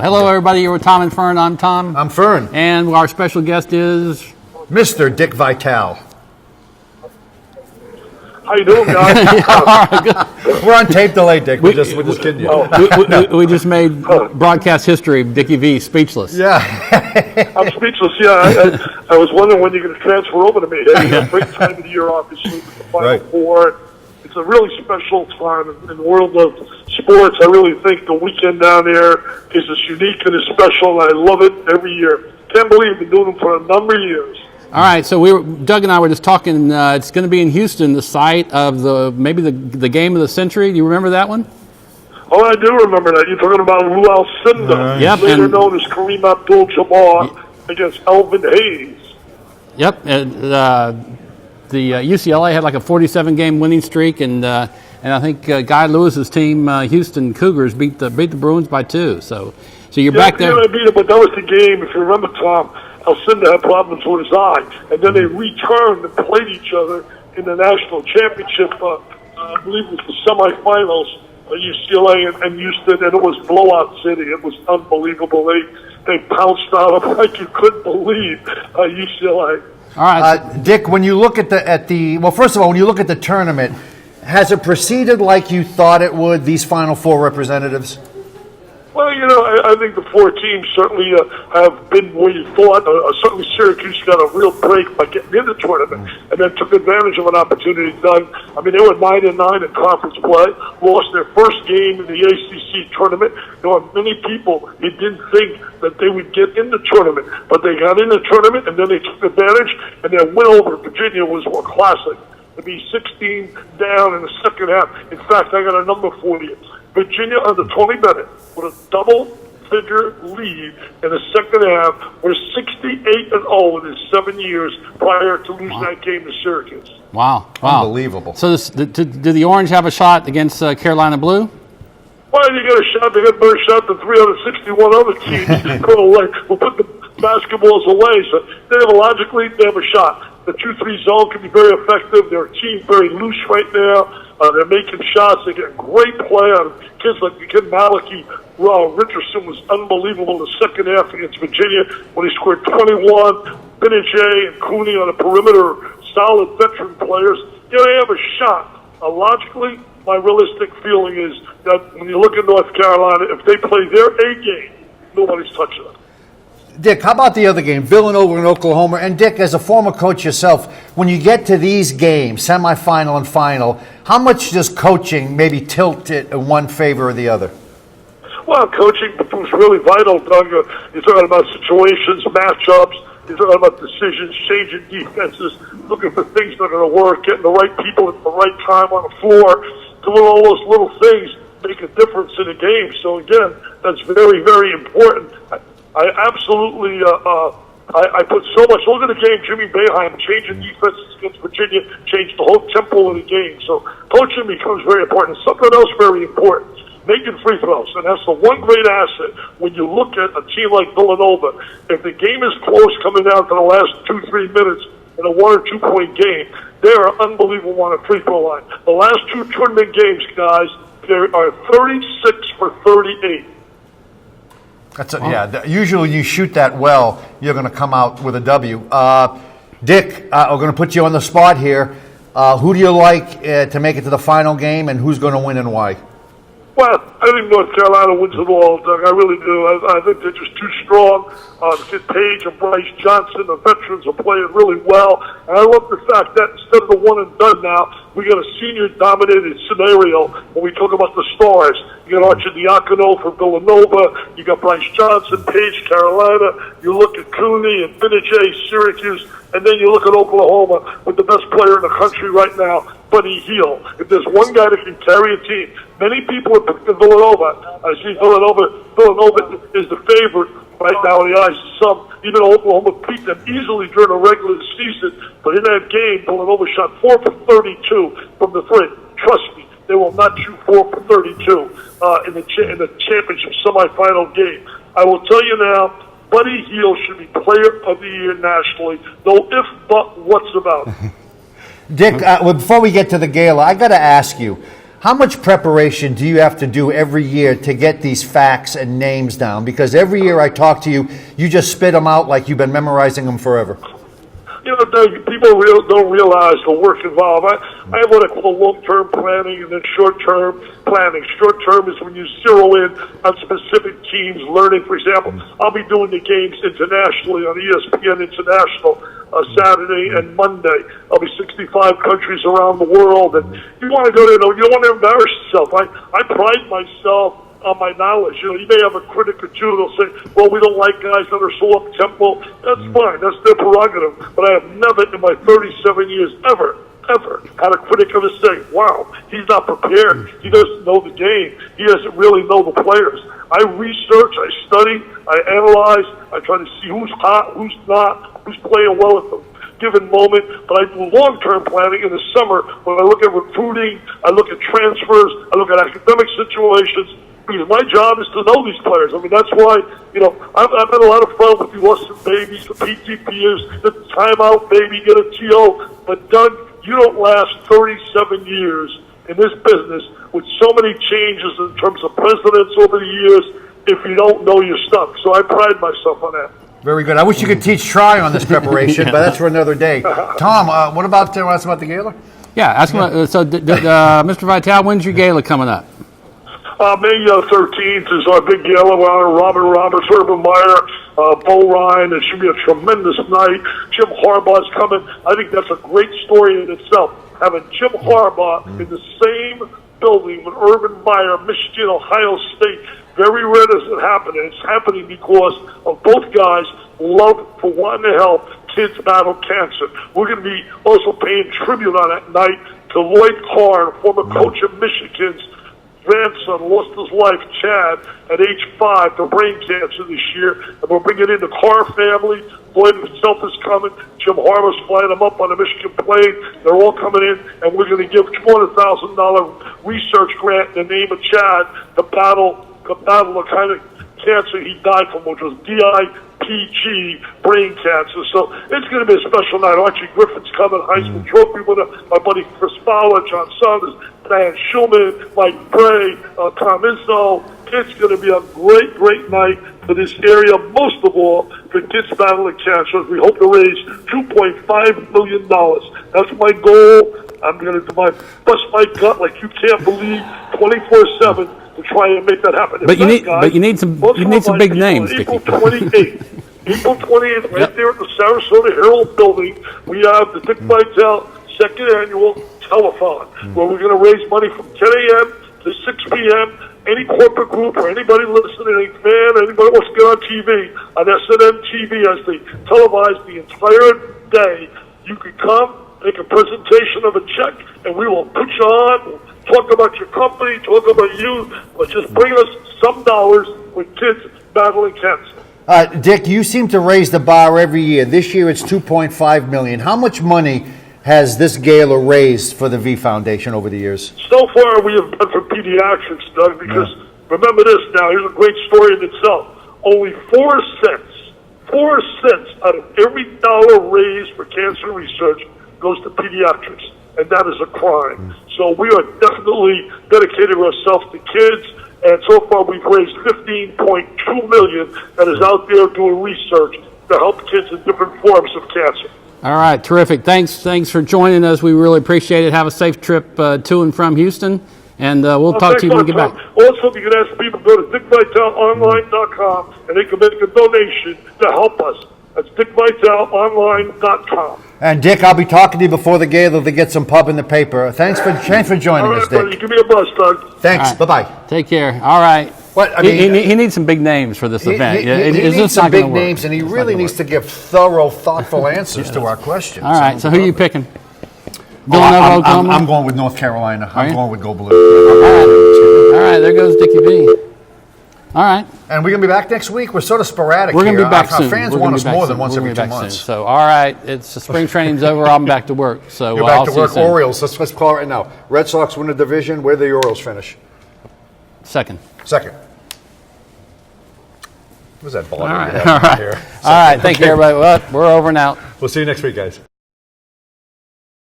Hello, everybody. You're with Tom and Fern. I'm Tom. I'm Fern. And our special guest is Mr. Dick Vitale. How you doing, guys? All right, good. We're on tape delay, Dick. We're just kidding you. We just made broadcast history of Dickie V speechless. Yeah. I'm speechless. Yeah, I was wondering when you're going to transfer over to me. It's a great time of the year, obviously, with the Final Four. It's a really special time in the world of sports. I really think the weekend down there is as unique and as special, and I love it every year. Can't believe I've been doing them for a number of years. All right, so Doug and I were just talking. It's going to be in Houston, the site of maybe the game of the century. Do you remember that one? Oh, I do remember that. You're talking about Lou Alcindor, Yep, later known as Kareem Abdul-Jabbar, against Elvin Hayes. Yep. The UCLA had like a 47-game winning streak, and I think Guy Lewis's team, Houston Cougars, beat the Bruins by 2. So you're back there. Yeah, I beat it, but that was the game. If you remember, Tom, Alcindor had problems with his eye, and then they returned and played each other in the national championship. I believe it was the semifinals. UCLA and Houston, and it was blowout city. It was unbelievable. They pounced out of like you couldn't believe UCLA. All right, Dick. When you look at the well, first of all, when you look at the tournament, has it proceeded like you thought it would? These Final Four representatives. Well, I think the 4 teams certainly have been where you thought. Certainly Syracuse got a real break by getting in the tournament and then took advantage of an opportunity. Done. I mean, they were 9-9 in conference play, lost their first game in the ACC tournament. There were many people who didn't think that they would get in the tournament, but they got in the tournament and then they took advantage, and their win over Virginia was more classic. To be 16 down in the second half. In fact, I got a number for you. Virginia under Tony Bennett with a double-figure lead in the second half was 68-0 in his 7 years prior to losing that game to Syracuse. Wow. Unbelievable. So did the Orange have a shot against Carolina Blue? Well, you got a shot. They got better shot than 361 other teams. We'll put the basketballs away. So logically, they have a shot. The 2-3 zone can be very effective. Their team very loose right now. They're making shots. They get great play out of kids like the kid Malachi. Richardson was unbelievable in the second half against Virginia when he scored 21. Benajay and Cooney on the perimeter, solid veteran players. Yeah, they have a shot. Logically, my realistic feeling is that when you look at North Carolina, if they play their A game, nobody's touching them. Dick, how about the other game, Villanova and Oklahoma? And Dick, as a former coach yourself, when you get to these games, semifinal and final, how much does coaching maybe tilt it in one favor or the other? Well, coaching becomes really vital, Doug. You're talking about situations, matchups. You're talking about decisions, changing defenses, looking for things that are going to work, getting the right people at the right time on the floor, doing all those little things make a difference in a game. So, again, that's very, very important. I absolutely, I put so much. Look at the game, Jimmy Boeheim changing defenses against Virginia, changed the whole tempo of the game. So coaching becomes very important. Something else very important, making free throws. And that's the one great asset when you look at a team like Villanova. If the game is close coming down to the last 2-3 minutes in a 1 or 2 point game, they are unbelievable on a free throw line. The last 2 tournament games, guys, there are 36 for 38. Usually when you shoot that well, you're going to come out with a W. Dick, we're going to put you on the spot here. Who do you like to make it to the final game, and who's going to win and why? Well, I think North Carolina wins it all, Doug. I really do. I think they're just too strong. Kid Page and Bryce Johnson, the veterans, are playing really well. And I love the fact that instead of the one and done now, we got a senior-dominated scenario when we talk about the stars. You got Arcidiacono for Villanova. You got Bryce Johnson, Page, Carolina. You look at Cooney and Benajay, Syracuse. And then you look at Oklahoma with the best player in the country right now, Buddy Hield. If there's one guy that can carry a team, many people are picking Villanova. I see Villanova is the favorite right now in the eyes of some. Even Oklahoma beat them easily during the regular season. But in that game, Villanova shot 4 for 32 from the three. Trust me, they will not shoot 4 for 32 in the championship semifinal game. I will tell you now, Buddy Hield should be Player of the Year nationally. No if, but, what's about it. Dick, before we get to the gala, I got to ask you, How much preparation do you have to do every year to get these facts and names down? Because every year I talk to you, you just spit them out like you've been memorizing them forever. You know, Doug, people don't realize the work involved. I have what I call long-term planning and then short-term planning. Short-term is when you zero in on specific teams learning. For example, I'll be doing the games internationally on ESPN International Saturday and Monday. I'll be 65 countries around the world, and you want to go there, you don't want to embarrass yourself. I pride myself on my knowledge. You know, you may have a critic or two that'll say, well, we don't like guys that are so up-tempo. That's fine. That's their prerogative. But I have never in my 37 years ever had a critic ever say, wow, he's not prepared. He doesn't know the game. He doesn't really know the players. I research, I study, I analyze, I try to see who's hot, who's not, who's playing well at the given moment. But I do long-term planning in the summer when I look at recruiting, I look at transfers, I look at academic situations. Because my job is to know these players. I mean, that's why, you know, I've had a lot of fun with the Austin babies, the PTPs, the timeout baby, get a TO. But, Doug, you don't last 37 years in this business with so many changes in terms of presidents over the years if you don't know your stuff. So I pride myself on that. Very good. I wish you could teach Try on this preparation, but that's for another day. Tom, what about the gala? Yeah, ask him. Mr. Vitale, when's your gala coming up? May 13th is our big gala. We're honoring Robin Roberts, Urban Meyer, Bo Ryan. It should be a tremendous night. Jim Harbaugh's coming. I think that's a great story in itself. Having Jim Harbaugh in the same building with Urban Meyer, Michigan, Ohio State. Very rare does it happen, and it's happening because of both guys' love for wanting to help kids battle cancer. We're going to be also paying tribute on that night to Lloyd Carr, former coach of Michigan's grandson lost his life, Chad, at age 5 to brain cancer this year. And we're bringing in the Carr family. Lloyd himself is coming. Jim Harbaugh's flying them up on a Michigan plane. They're all coming in, and we're going to give $200,000 research grant in the name of Chad to battle the kind of cancer he died from, which was DIPG, brain cancer. So it's going to be a special night. Archie Griffin's coming, Heisman Trophy winner, my buddy Chris Fowler, John Saunders, Diane Schulman, Mike Bray, Tom Izzo. It's going to be a great, great night for this area, most of all for kids battling cancer. We hope to raise $2.5 million. That's my goal. I'm going to bust my gut like you can't believe 24/7 to try and make that happen. But you need some big names. April 28th. April 28th, right there at the Sarasota Herald building, we have the Dick Vitale second annual telethon, where we're going to raise money from 10 a.m. to 6 p.m. Any corporate group or anybody listening, any fan, anybody wants to get on TV, on SNM TV, as they televise the entire day, you can come, make a presentation of a check, and we will put you on. We'll talk about your company, talk about you, but just bring us some dollars with kids battling cancer. Dick, you seem to raise the bar every year. This year it's $2.5 million. How much money has this gala raised for the V Foundation over the years? So far, we have done for pediatrics, Doug, because remember this now, here's a great story in itself. Only 4 cents out of every dollar raised for cancer research goes to pediatrics, and that is a crime. So we are definitely dedicating ourselves to kids, and so far we've raised $15.2 million that is out there doing research to help kids in different forms of cancer. All right, terrific. Thanks for joining us. We really appreciate it. Have a safe trip to and from Houston, and we'll talk to you when we get back. Also, you can ask people to go to dickvitaleonline.com, and they can make a donation to help us. That's dickvitaleonline.com. And Dick, I'll be talking to you before the gala to get some pub in the paper. Thanks for joining us, Dick. Buddy, give me a buzz, Doug. Thanks. Right. Bye-bye. Take care. All right. What, I mean, he needs some big names for this event. He needs some big names, and he really needs to give thorough, thoughtful answers to our questions. All right. So who are you picking? I'm going with North Carolina. I'm going with Go Blue. All right. There goes Dickie V. All right. And we're going to be back next week. We're sort of sporadic. We're going to be back soon. Our fans want us more than once every 2 months. So, all right. It's the spring training's over. I'm back to work. So you're back to work. Orioles. Let's call it right now. Red Sox win the division. Where do the Orioles finish? Second. What's that ball? All right. All right. Thank you, everybody. Well, we're over and out. We'll see you next week, guys.